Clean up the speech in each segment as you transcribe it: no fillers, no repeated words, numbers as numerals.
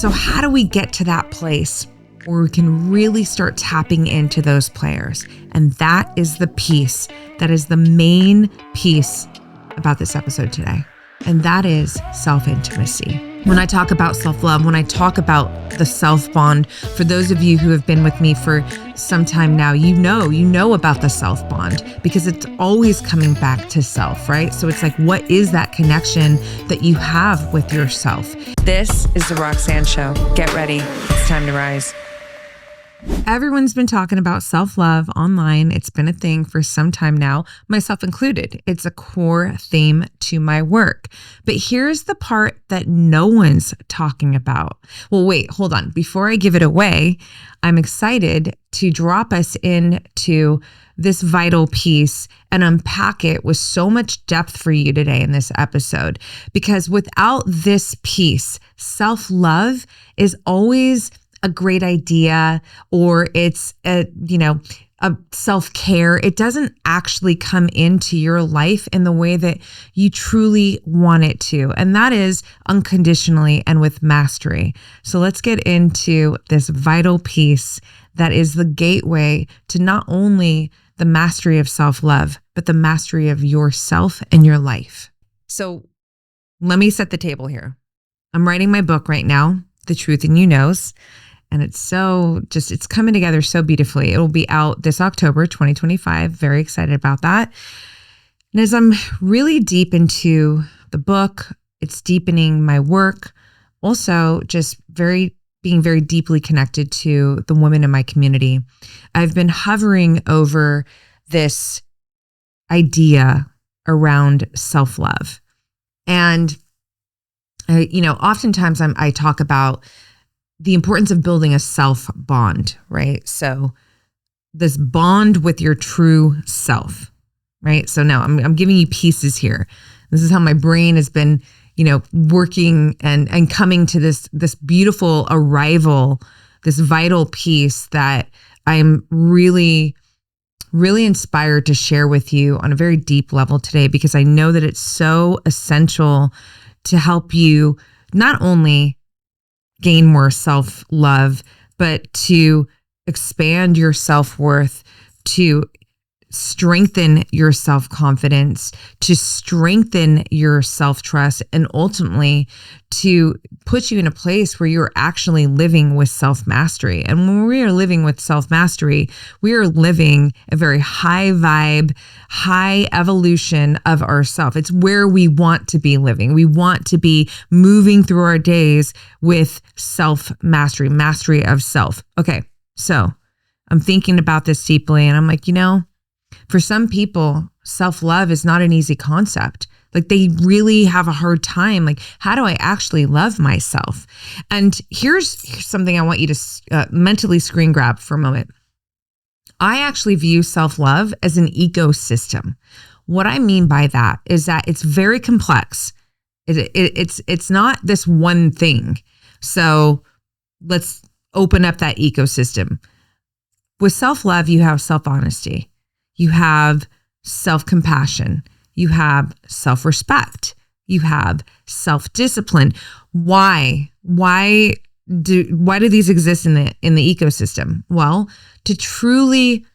So how do we get to that place where we can really start tapping into those players? And that is the piece that is the main piece about this episode today. And that is self-intimacy. When I talk about self-love, when I talk about the self-bond, for those of you who have been with me for some time now, you know about the self-bond because it's always coming back to self, right? So it's like, what is that connection that you have with yourself? This is the Roxanne Show. Get ready. It's time to rise. Everyone's been talking about self-love online. It's been a thing for some time now, myself included. It's a core theme to my work. But here's the part that no one's talking about. Well, wait, hold on. Before I give it away, I'm excited to drop us into this vital piece and unpack it with so much depth for you today in this episode. Because without this piece, self-love is always a great idea, or it's a self-care. It doesn't actually come into your life in the way that you truly want it to. And that is unconditionally and with mastery. So let's get into this vital piece that is the gateway to not only the mastery of self-love, but the mastery of yourself and your life. So let me set the table here. I'm writing my book right now, The Truth in You Knows. And it's coming together so beautifully. It will be out this October, 2025. Very excited about that. And as I'm really deep into the book, it's deepening my work. Also, just being very deeply connected to the women in my community. I've been hovering over this idea around self-love. And, oftentimes I talk about the importance of building a self bond, right? So this bond with your true self, right? So now I'm giving you pieces here. This is how my brain has been, working and coming to this beautiful arrival, this vital piece that I am really, really inspired to share with you on a very deep level today, because I know that it's so essential to help you not only gain more self-love, but to expand your self-worth, to strengthen your self-confidence, to strengthen your self-trust, and ultimately to put you in a place where you're actually living with self-mastery. And when we are living with self-mastery, we are living a very high vibe, high evolution of ourself. It's where we want to be living. We want to be moving through our days with self-mastery, mastery of self. Okay, so I'm thinking about this deeply, and I'm like, for some people, self-love is not an easy concept. Like, they really have a hard time. Like, how do I actually love myself? And here's something I want you to mentally screen grab for a moment. I actually view self-love as an ecosystem. What I mean by that is that it's very complex. It's not this one thing. So let's open up that ecosystem. With self-love, you have self-honesty. You have self-compassion. You have self-respect. You have self-discipline. Why? Why do these exist in the ecosystem? Well, to truly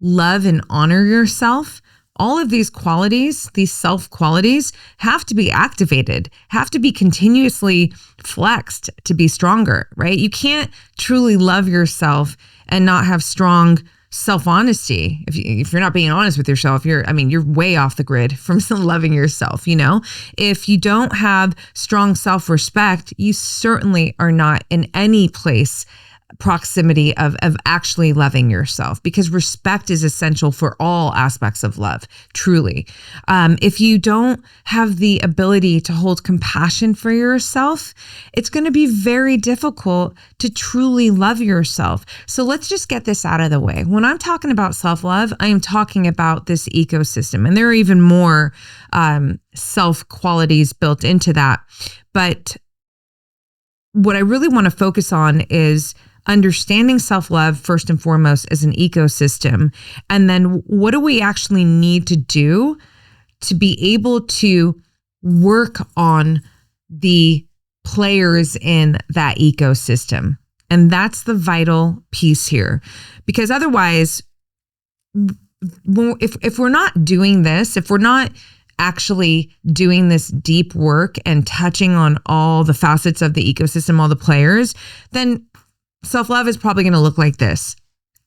love and honor yourself, all of these qualities, these self qualities, have to be activated, have to be continuously flexed to be stronger, right? You can't truly love yourself and not have strong self-honesty. If you're not being honest with yourself, you're way off the grid from loving yourself. If you don't have strong self-respect, you certainly are not in any place proximity of actually loving yourself, because respect is essential for all aspects of love, truly. If you don't have the ability to hold compassion for yourself, it's going to be very difficult to truly love yourself. So let's just get this out of the way. When I'm talking about self-love, I am talking about this ecosystem, and there are even more self qualities built into that. But what I really want to focus on is understanding self-love first and foremost as an ecosystem. And then what do we actually need to do to be able to work on the players in that ecosystem. And that's the vital piece here. Because otherwise, if we're not doing this, if we're not actually doing this deep work and touching on all the facets of the ecosystem, all the players, then self-love is probably going to look like this.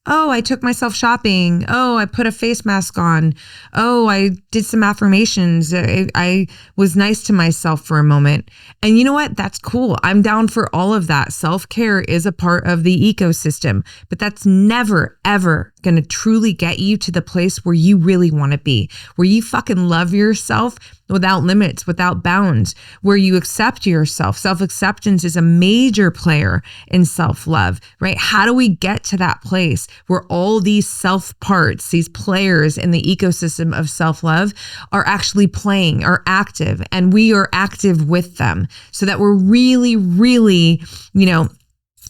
Oh, I took myself shopping. Oh, I put a face mask on. Oh, I did some affirmations. I was nice to myself for a moment. And you know what? That's cool. I'm down for all of that. Self-care is a part of the ecosystem, but that's never, ever going to truly get you to the place where you really want to be, where you fucking love yourself without limits, without bounds, where you accept yourself. Self-acceptance is a major player in self-love, right? How do we get to that place where all these self parts, these players in the ecosystem of self-love are actually playing, are active, and we are active with them so that we're really, really,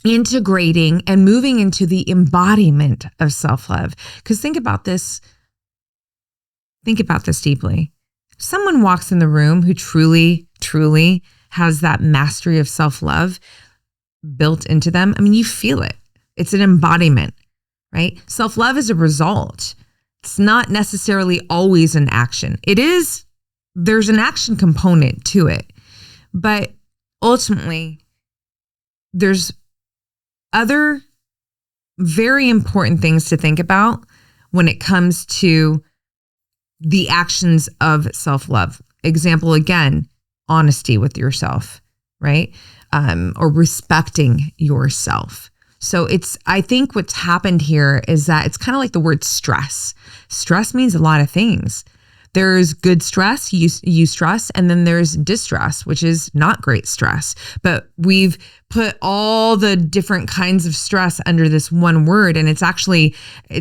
integrating and moving into the embodiment of self-love. Because think about this deeply. Someone walks in the room who truly, truly has that mastery of self-love built into them. I mean, you feel it. It's an embodiment, right? Self-love is a result. It's not necessarily always an action. There's an action component to it. But ultimately, there's other very important things to think about when it comes to the actions of self-love. Example, again, honesty with yourself, right? Or respecting yourself. So I think what's happened here is that it's kind of like the word stress. Stress means a lot of things. There's good stress, eustress, and then there's distress, which is not great stress. But we've put all the different kinds of stress under this one word, and it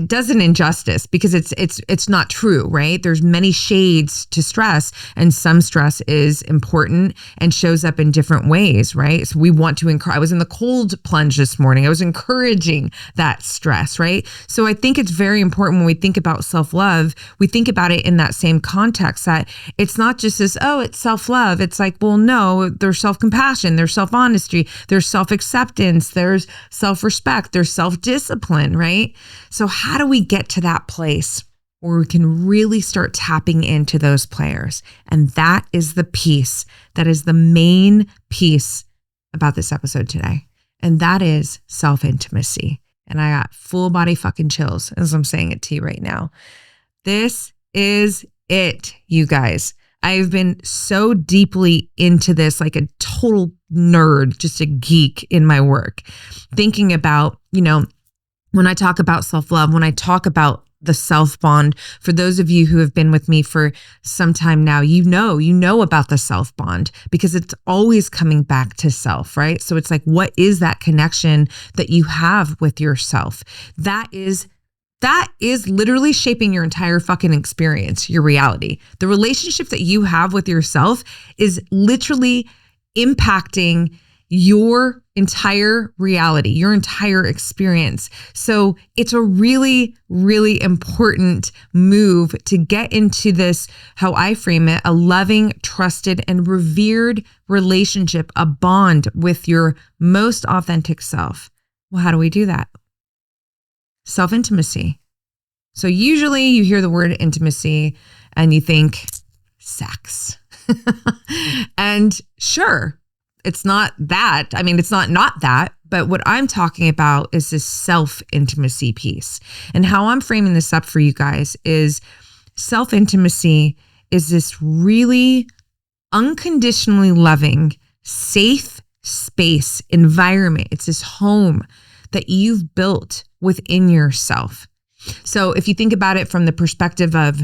does an injustice because it's not true, right? There's many shades to stress, and some stress is important and shows up in different ways, right? So we want to I was in the cold plunge this morning. I was encouraging that stress, right? So I think it's very important when we think about self-love, we think about it in that same context, that it's not just this, oh, it's self-love. It's like, well, no, there's self-compassion, there's self-honesty, there's self-acceptance, there's self-respect, there's self-discipline, right? So how do we get to that place where we can really start tapping into those players? And that is the piece, that is the main piece about this episode today. And that is self-intimacy. And I got full body fucking chills as I'm saying it to you right now. This is it, you guys. I've been so deeply into this, like a total nerd, just a geek in my work, thinking about, when I talk about self-love, when I talk about the self bond, for those of you who have been with me for some time now, you know about the self bond because it's always coming back to self, right? So it's like, what is that connection that you have with yourself? That is literally shaping your entire fucking experience, your reality. The relationship that you have with yourself is literally impacting your entire reality, your entire experience. So it's a really, really important move to get into this, how I frame it, a loving, trusted, and revered relationship, a bond with your most authentic self. Well, how do we do that? Self-intimacy. So usually you hear the word intimacy and you think sex. And sure, it's not that. I mean, it's not that. But what I'm talking about is this self-intimacy piece. And how I'm framing this up for you guys is self-intimacy is this really unconditionally loving, safe space, environment. It's this home that you've built within yourself. So if you think about it from the perspective of,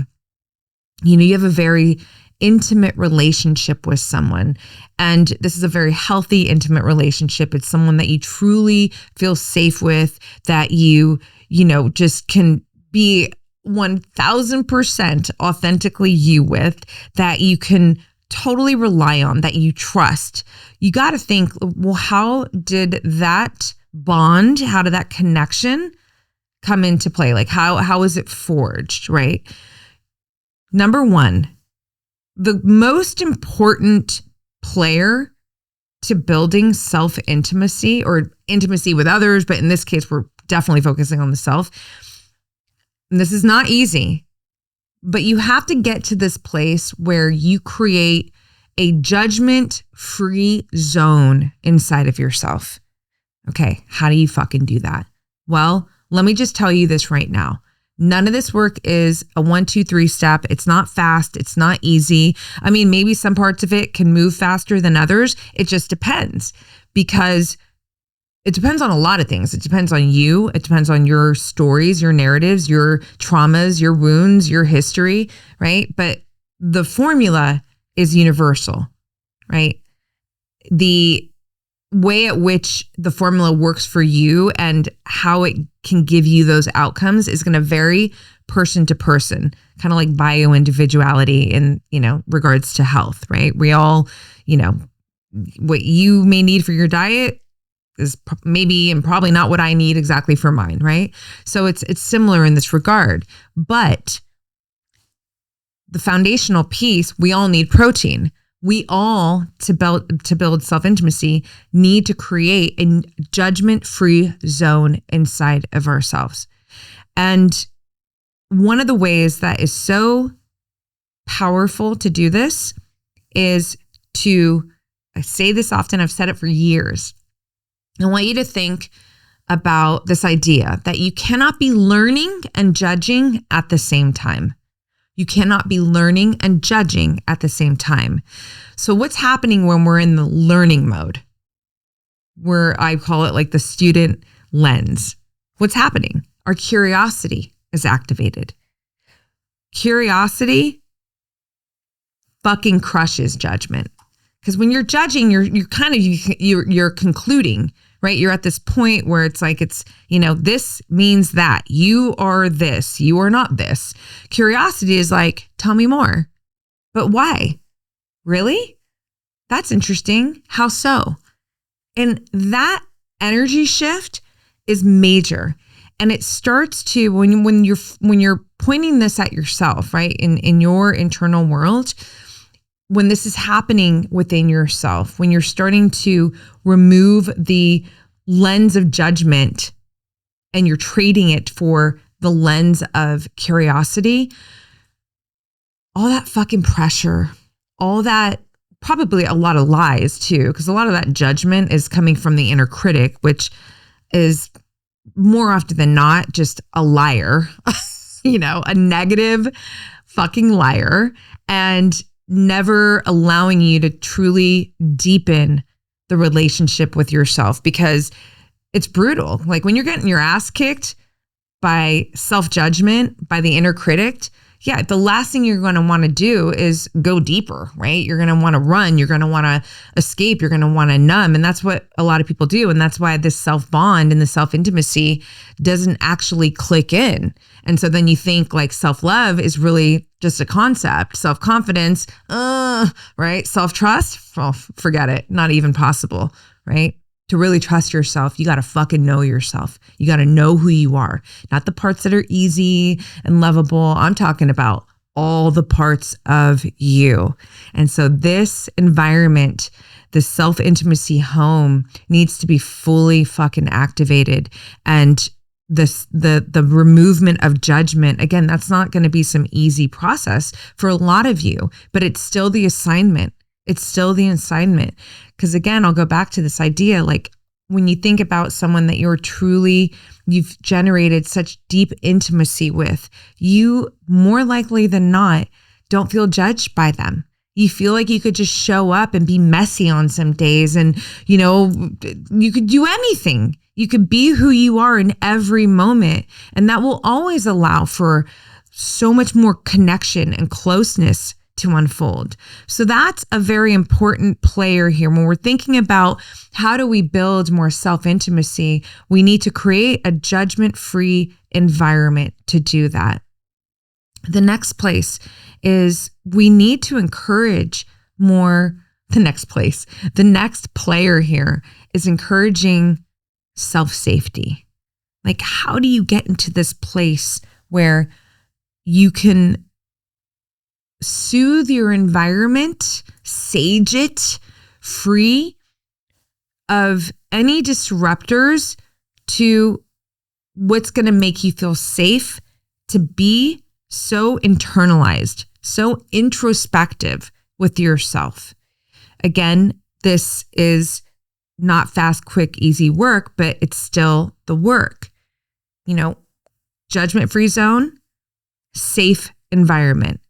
you have a very intimate relationship with someone, and this is a very healthy, intimate relationship. It's someone that you truly feel safe with, that you just can be 1000% authentically you with, that you can totally rely on, that you trust. You got to think, well, how did that bond, how did that connection come into play? Like how is it forged, right? Number one, the most important player to building self-intimacy or intimacy with others, but in this case, we're definitely focusing on the self. And this is not easy, but you have to get to this place where you create a judgment-free zone inside of yourself. Okay, how do you fucking do that? Well, let me just tell you this right now. None of this work is a 1, 2, 3 step. It's not fast. It's not easy. I mean, maybe some parts of it can move faster than others. It just depends, because it depends on a lot of things. It depends on you. It depends on your stories, your narratives, your traumas, your wounds, your history, right? But the formula is universal, right? The way at which the formula works for you and how it can give you those outcomes is going to vary person to person, kind of like bio-individuality in, regards to health, right? We all, what you may need for your diet is maybe and probably not what I need exactly for mine, right? So it's similar in this regard. But the foundational piece, we all need protein. We all, to build self-intimacy, need to create a judgment-free zone inside of ourselves. And one of the ways that is so powerful to do this is I say this often, I've said it for years. I want you to think about this idea that you cannot be learning and judging at the same time. You cannot be learning and judging at the same time. So what's happening when we're in the learning mode, where I call it like the student lens? What's happening? Our curiosity is activated. Curiosity fucking crushes judgment. Because when you're judging, you're concluding, right? You're at this point where it's this means that. You are this, you are not this. Curiosity is like, tell me more. But why? Really? That's interesting. How so? And that energy shift is major. And it starts to, when you're pointing this at yourself, right? In your internal world, when this is happening within yourself, when you're starting to remove the lens of judgment and you're trading it for the lens of curiosity, all that fucking pressure, all that, probably a lot of lies too, because a lot of that judgment is coming from the inner critic, which is more often than not just a liar, a negative fucking liar, and never allowing you to truly deepen the relationship with yourself, because it's brutal. Like when you're getting your ass kicked by self-judgment, by the inner critic, yeah, the last thing you're going to want to do is go deeper, right? You're going to want to run. You're going to want to escape. You're going to want to numb. And that's what a lot of people do. And that's why this self-bond and the self-intimacy doesn't actually click in. And so then you think like self-love is really just a concept. Self-confidence, right? Self-trust, well, forget it. Not even possible, right? To really trust yourself, you got to fucking know yourself. You got to know who you are, not the parts that are easy and lovable. I'm talking about all the parts of you. And so this environment, the self-intimacy home, needs to be fully fucking activated. And the removement of judgment, again, that's not going to be some easy process for a lot of you, but it's still the assignment. It's still the assignment. Because again, I'll go back to this idea, like when you think about someone that you've generated such deep intimacy with, you more likely than not don't feel judged by them. You feel like you could just show up and be messy on some days and, you could do anything. You could be who you are in every moment. And that will always allow for so much more connection and closeness to unfold. So that's a very important player here. When we're thinking about how do we build more self-intimacy, we need to create a judgment-free environment to do that. The next place is we need to encourage more. The next player here is encouraging self-safety. Like, how do you get into this place where you can soothe your environment, sage it free of any disruptors to what's going to make you feel safe to be so internalized, so introspective with yourself. Again, this is not fast, quick, easy work, but it's still the work. Judgment-free zone, safe environment.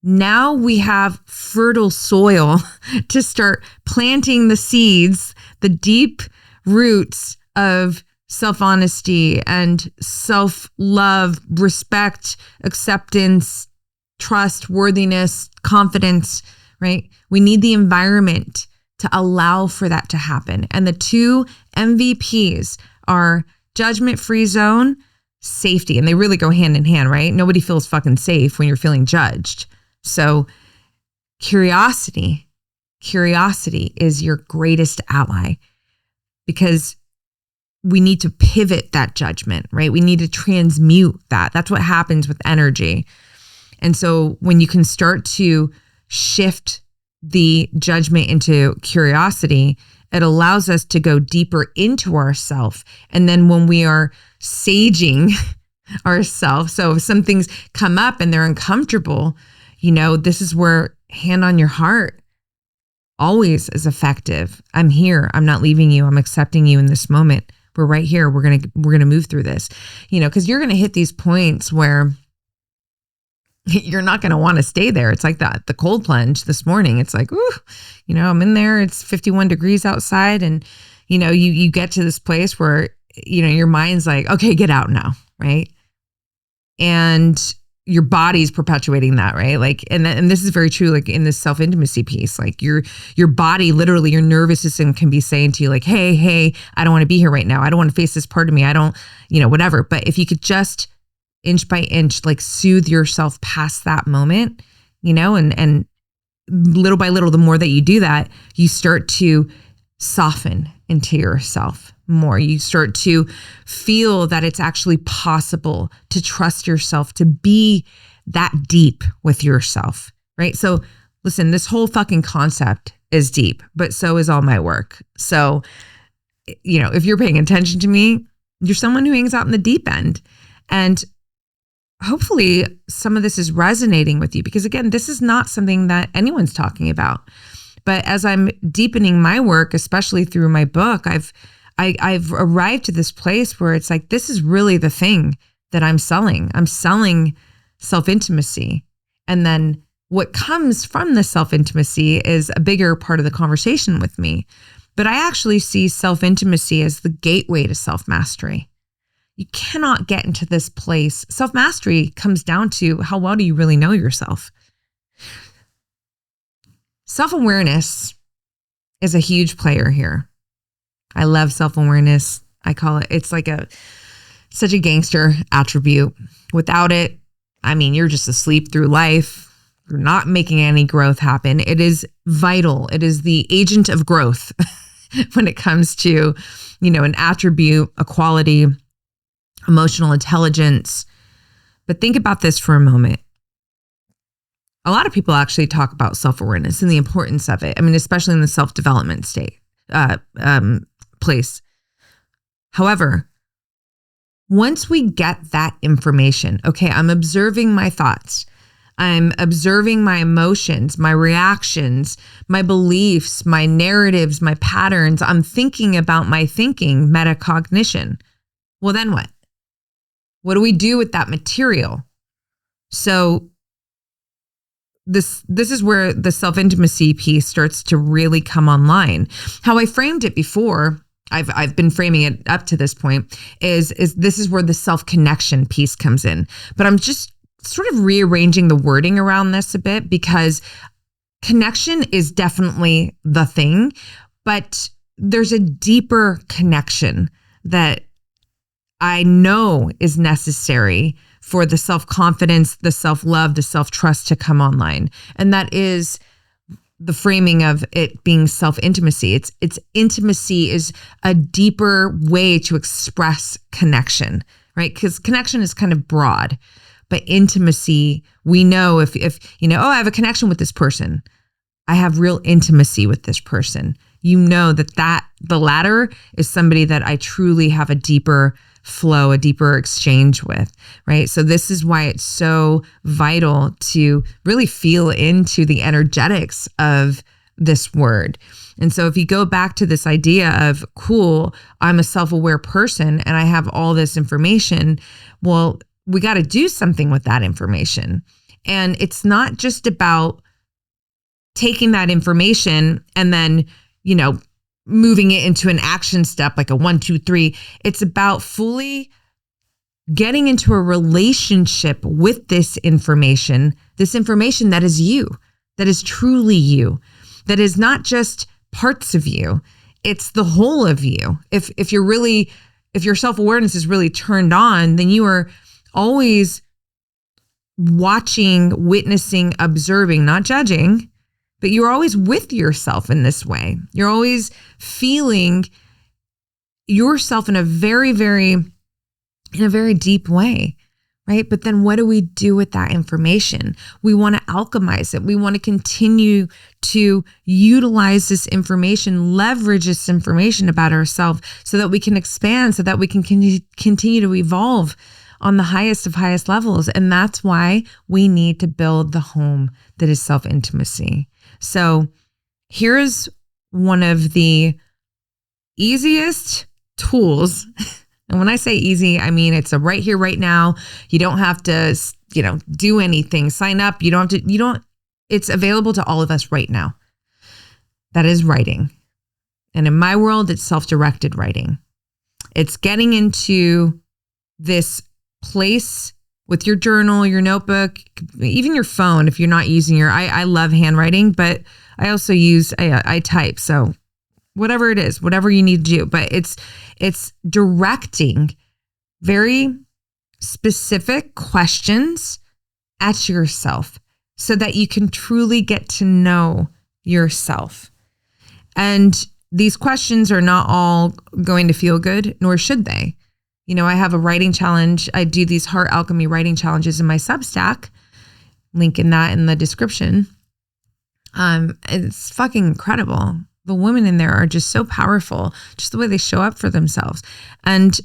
Now we have fertile soil to start planting the seeds, the deep roots of self-honesty and self-love, respect, acceptance, trust, worthiness, confidence, right? We need the environment to allow for that to happen. And the two MVPs are judgment-free zone, safety. And they really go hand in hand, right? Nobody feels fucking safe when you're feeling judged. So curiosity is your greatest ally, because we need to pivot that judgment, right? We need to transmute that. That's what happens with energy. And so when you can start to shift the judgment into curiosity, it allows us to go deeper into ourself. And then when we are saging ourselves, so if some things come up and they're uncomfortable, this is where hand on your heart always is effective. I'm here. I'm not leaving you. I'm accepting you in this moment. We're right here. We're going to move through this, because you're going to hit these points where you're not going to want to stay there. It's like the cold plunge this morning. It's like, ooh, I'm in there. It's 51 degrees outside. And, you get to this place where, your mind's like, okay, get out now. Right. And your body's perpetuating that, right? Like, and this is very true, like in this self-intimacy piece, like your body, literally your nervous system can be saying to you like, hey, I don't want to be here right now. I don't want to face this part of me. I don't, whatever. But if you could just inch by inch, like soothe yourself past that moment, and little by little, the more that you do that, you start to soften into yourself more. You start to feel that it's actually possible to trust yourself, to be that deep with yourself, right? So listen, this whole fucking concept is deep, but so is all my work. So, if you're paying attention to me, you're someone who hangs out in the deep end. And hopefully some of this is resonating with you, because again, this is not something that anyone's talking about. But as I'm deepening my work, especially through my book, I've arrived to this place where it's like, this is really the thing that I'm selling. I'm selling self-intimacy. And then what comes from the self-intimacy is a bigger part of the conversation with me. But I actually see self-intimacy as the gateway to self-mastery. You cannot get into this place. Self-mastery comes down to how well do you really know yourself? Self-awareness is a huge player here. I love self-awareness. I call it's like such a gangster attribute. Without it, you're just asleep through life. You're not making any growth happen. It is vital. It is the agent of growth when it comes to, an attribute, a quality, emotional intelligence. But think about this for a moment. A lot of people actually talk about self-awareness and the importance of it. Especially in the self-development place. However, once we get that information, okay, I'm observing my thoughts. I'm observing my emotions, my reactions, my beliefs, my narratives, my patterns. I'm thinking about my thinking, metacognition. Well, then what? What do we do with that material? So this is where the self-intimacy piece starts to really come online. How I framed it before, I've been framing it up to this point, is this is where the self-connection piece comes in. But I'm just sort of rearranging the wording around this a bit, because connection is definitely the thing, but there's a deeper connection that I know is necessary for the self-confidence, the self-love, the self-trust to come online. And that is the framing of it being self-intimacy. It's intimacy is a deeper way to express connection, right? Because connection is kind of broad, but intimacy, we know if I have a connection with this person, I have real intimacy with this person. you know that the latter is somebody that I truly have a deeper flow, a deeper exchange with, right? So this is why it's so vital to really feel into the energetics of this word. And so if you go back to this idea of, cool, I'm a self-aware person and I have all this information, well, we got to do something with that information. And it's not just about taking that information and then, moving it into an action step, like a 1, 2, 3. It's about fully getting into a relationship with this information that is you, that is truly you, that is not just parts of you. It's the whole of you. If your self-awareness is really turned on, then you are always watching, witnessing, observing, not judging, but you're always with yourself in this way. You're always feeling yourself in a very, very deep way, right? But then what do we do with that information? We want to alchemize it. We want to continue to utilize this information, leverage this information about ourselves so that we can expand, so that we can continue to evolve on the highest of highest levels. And that's why we need to build the home that is self-intimacy. So here's one of the easiest tools. And when I say easy, I mean, it's a right here, right now. You don't have to, do anything, sign up. It's available to all of us right now. That is writing. And in my world, it's self-directed writing. It's getting into this place with your journal, your notebook, even your phone. If you're not using I love handwriting, but I also I type. So whatever it is, whatever you need to do, but it's directing very specific questions at yourself so that you can truly get to know yourself. And these questions are not all going to feel good, nor should they. I have a writing challenge. I do these heart alchemy writing challenges in my Substack. Link in that in the description. It's fucking incredible. The women in there are just so powerful, just the way they show up for themselves. And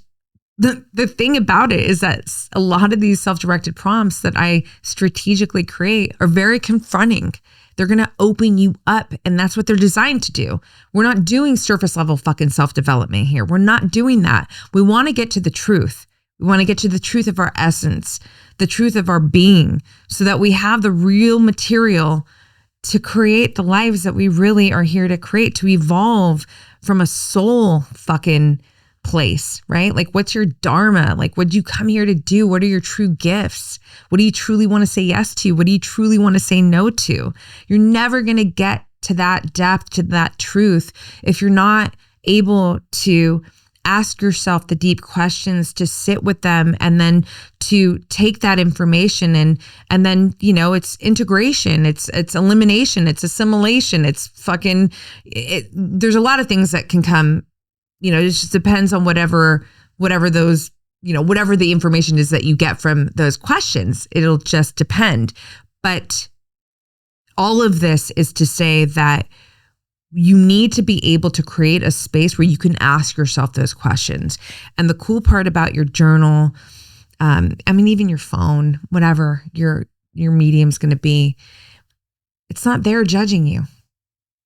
the thing about it is that a lot of these self-directed prompts that I strategically create are very confronting. They're going to open you up, and that's what they're designed to do. We're not doing surface level fucking self-development here. We're not doing that. We want to get to the truth. We want to get to the truth of our essence, the truth of our being, so that we have the real material to create the lives that we really are here to create, to evolve from a soul fucking place, right? Like, what's your dharma? Like, what do you come here to do? What are your true gifts? What do you truly want to say yes to? What do you truly want to say no to? You're never going to get to that depth, to that truth, if you're not able to ask yourself the deep questions, to sit with them, and then to take that information and then, it's integration, it's elimination, it's assimilation, it's fucking, there's a lot of things that can come. It just depends on whatever those, whatever the information is that you get from those questions. It'll just depend. But all of this is to say that you need to be able to create a space where you can ask yourself those questions. And the cool part about your journal, even your phone, whatever your medium's going to be, it's not there judging you.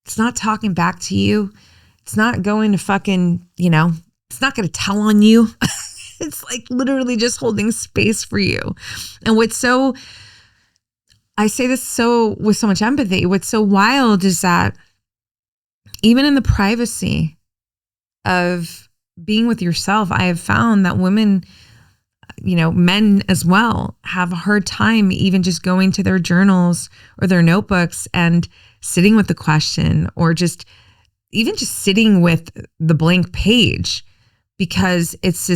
It's not talking back to you. It's not going to fucking, it's not going to tell on you. It's like literally just holding space for you. And I say this with so much empathy, what's so wild is that even in the privacy of being with yourself, I have found that women, men as well, have a hard time even just going to their journals or their notebooks and sitting with the question, or even just sitting with the blank page, because it's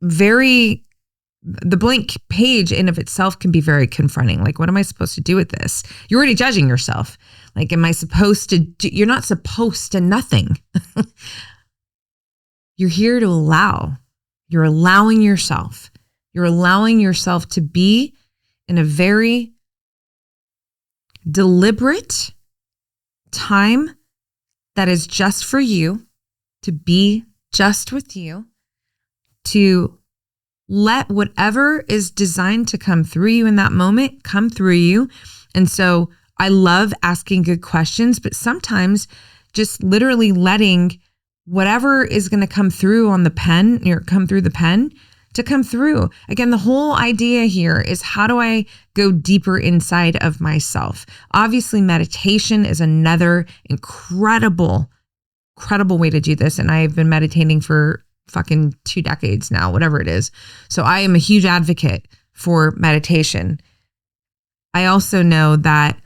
the blank page in of itself can be very confronting. Like, what am I supposed to do with this? You're already judging yourself. Like, am I supposed to you're not supposed to nothing. You're here to allow. You're allowing yourself. You're allowing yourself to be in a very deliberate time that is just for you, to be just with you, to let whatever is designed to come through you in that moment come through you. And so I love asking good questions, but sometimes just literally letting whatever is going to come through on the pen, or come through the pen, to come through. Again, the whole idea here is, how do I go deeper inside of myself? Obviously, meditation is another incredible way to do this. And I've been meditating for fucking 2 decades now, whatever it is. So I am a huge advocate for meditation. I also know that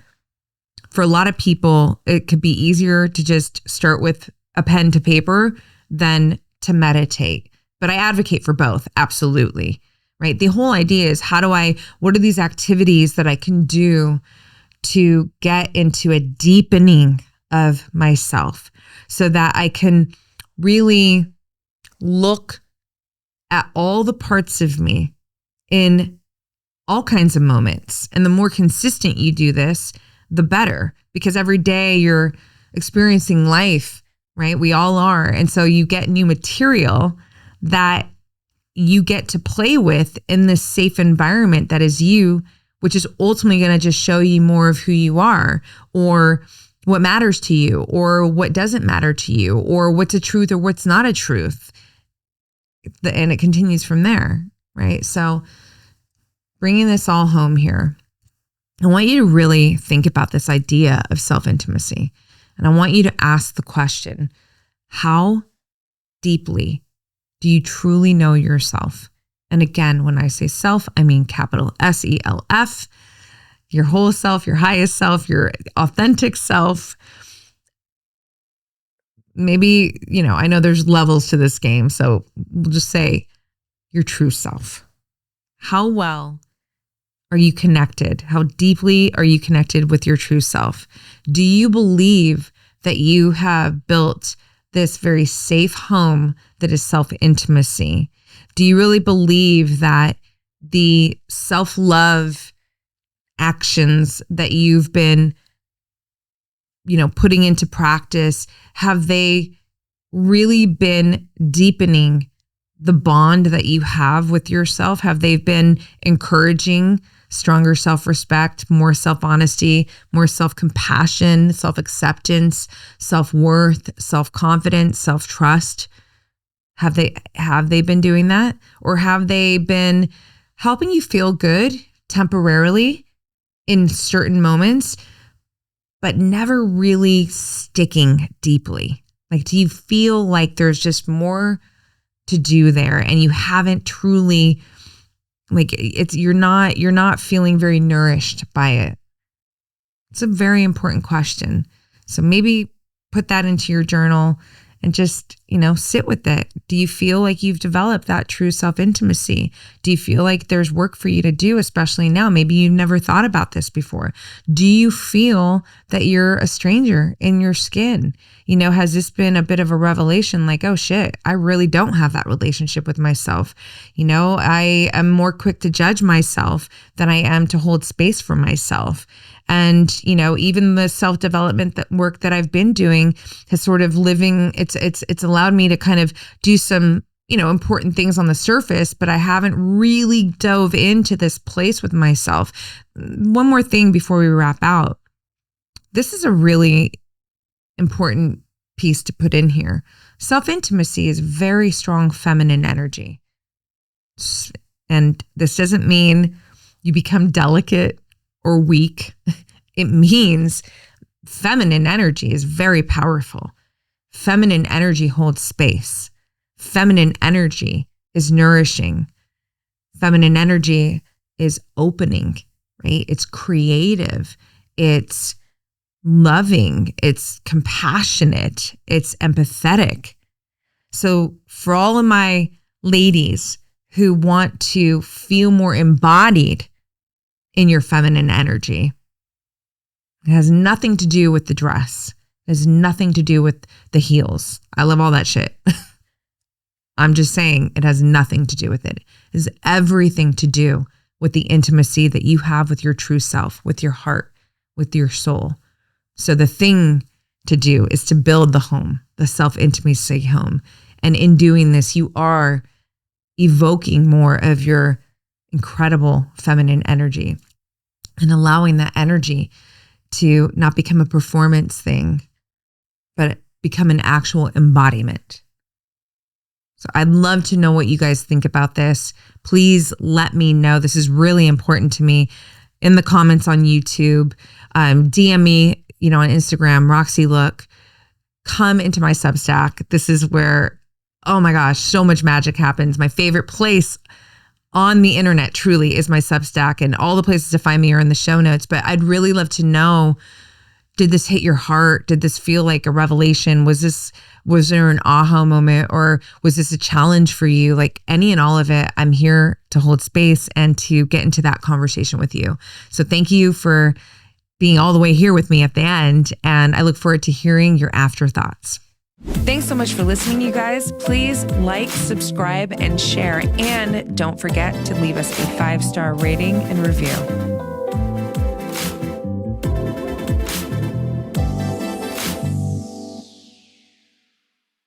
for a lot of people, it could be easier to just start with a pen to paper than to meditate. But I advocate for both, absolutely, right? The whole idea is, what are these activities that I can do to get into a deepening of myself so that I can really look at all the parts of me in all kinds of moments. And the more consistent you do this, the better, because every day you're experiencing life, right? We all are. And so you get new material that you get to play with in this safe environment that is you, which is ultimately going to just show you more of who you are, or what matters to you, or what doesn't matter to you, or what's a truth or what's not a truth. And it continues from there, right? So bringing this all home here, I want you to really think about this idea of self-intimacy. And I want you to ask the question, how deeply do you truly know yourself? And again, when I say self, I mean capital SELF, your whole self, your highest self, your authentic self. Maybe, I know there's levels to this game, so we'll just say your true self. How well are you connected? How deeply are you connected with your true self? Do you believe that you have built this very safe home that is self-intimacy? Do you really believe that the self-love actions that you've been, putting into practice, have they really been deepening the bond that you have with yourself? Have they been encouraging stronger self-respect, more self-honesty, more self-compassion, self-acceptance, self-worth, self-confidence, self-trust? Have they been doing that? Or have they been helping you feel good temporarily in certain moments, but never really sticking deeply? Like, do you feel like there's just more to do there, and you haven't truly, you're not feeling very nourished by it? It's a very important question. So maybe put that into your journal and just, sit with it. Do you feel like you've developed that true self-intimacy? Do you feel like there's work for you to do, especially now? Maybe you've never thought about this before. Do you feel that you're a stranger in your skin? Has this been a bit of a revelation, like, oh shit, I really don't have that relationship with myself? I am more quick to judge myself than I am to hold space for myself. And, even the self-development work that I've been doing has sort of it's allowed me to kind of do some, important things on the surface, but I haven't really dove into this place with myself. One more thing before we wrap out. This is a really important piece to put in here. Self-intimacy is very strong feminine energy. And this doesn't mean you become delicate or weak. It means feminine energy is very powerful. Feminine energy holds space. Feminine energy is nourishing. Feminine energy is opening, right? It's creative. It's loving. It's compassionate. It's empathetic. So for all of my ladies who want to feel more embodied in your feminine energy, it has nothing to do with the dress. It has nothing to do with the heels. I love all that shit. I'm just saying it has nothing to do with it. It has everything to do with the intimacy that you have with your true self, with your heart, with your soul. So the thing to do is to build the home, the self-intimacy home. And in doing this, you are evoking more of your incredible feminine energy and allowing that energy to not become a performance thing, but become an actual embodiment. So I'd love to know what you guys think about this. Please let me know. This is really important to me in the comments on YouTube. DM me, on Instagram, Roxy Look. Come into my Substack. This is where, oh my gosh, so much magic happens. My favorite place on the internet truly is my Substack, and all the places to find me are in the show notes. But I'd really love to know, did this hit your heart? Did this feel like a revelation? Was there an aha moment, or was this a challenge for you? Like any and all of it, I'm here to hold space and to get into that conversation with you. So thank you for being all the way here with me at the end. And I look forward to hearing your afterthoughts. Thanks so much for listening, you guys. Please like, subscribe, and share. And don't forget to leave us a 5-star rating and review.